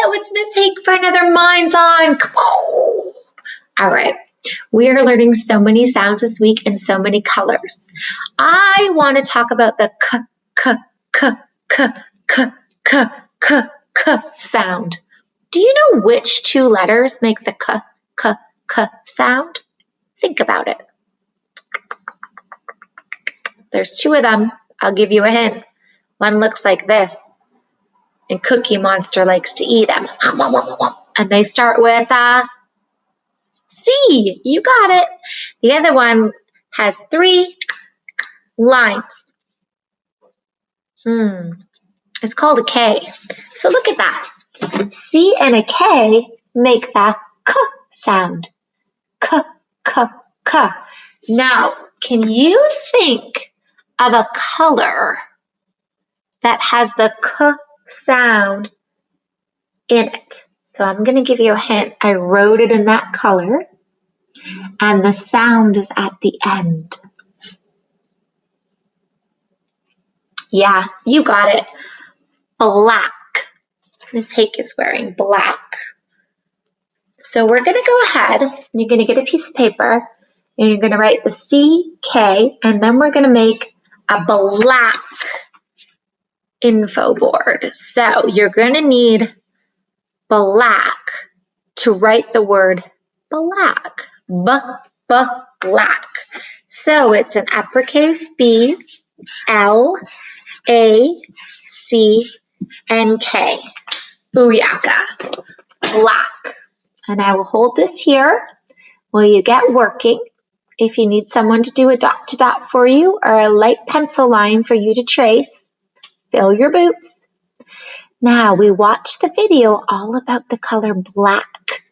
Hello, it's Miss Hake for another Minds On. All right, we are learning so many sounds this week and so many colors. I want to talk about the k sound. Do you know which two letters make the k sound? Think about it. There's two of them. I'll give you a hint. One looks like this, and Cookie Monster likes to eat them. And they start with C. You got it. The other one has three lines. It's called a K. So look at that. C and a K make the K sound. K, K, K. Now, can you think of a color that has the K sound in it? So I'm going to give you a hint. I wrote it in that color, and the sound is at the end. Yeah, you got it. Black. Miss Hake is wearing black. So we're going to go ahead, and you're going to get a piece of paper, and you're going to write the C-K, and then we're going to make a black info board. So you're going to need black to write the word black. Black. So it's an uppercase B, L, A, C, and K. Booyaka. Black. And I will hold this here while you get working. If you need someone to do a dot to dot for you or a light pencil line for you to trace, fill your boots. Now we watched the video all about the color black.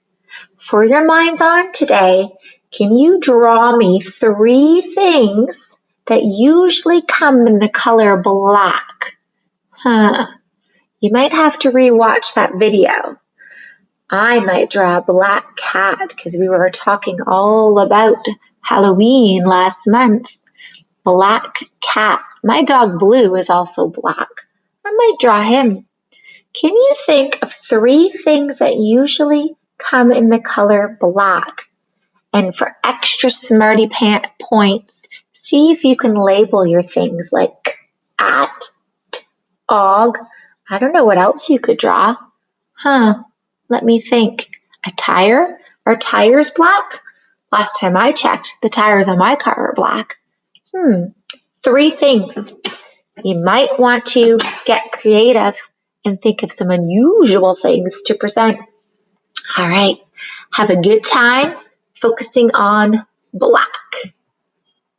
For your Minds On today, can you draw me three things that usually come in the color black? You might have to rewatch that video. I might draw a black cat because we were talking all about Halloween last month. Black cat. My dog Blue is also black. I might draw him. Can you think of three things that usually come in the color black? And for extra smarty pant points, see if you can label your things like at, og. I don't know what else you could draw. Let me think. A tire? Are tires black? Last time I checked, the tires on my car are black. Three things. You might want to get creative and think of some unusual things to present. All right. Have a good time focusing on black.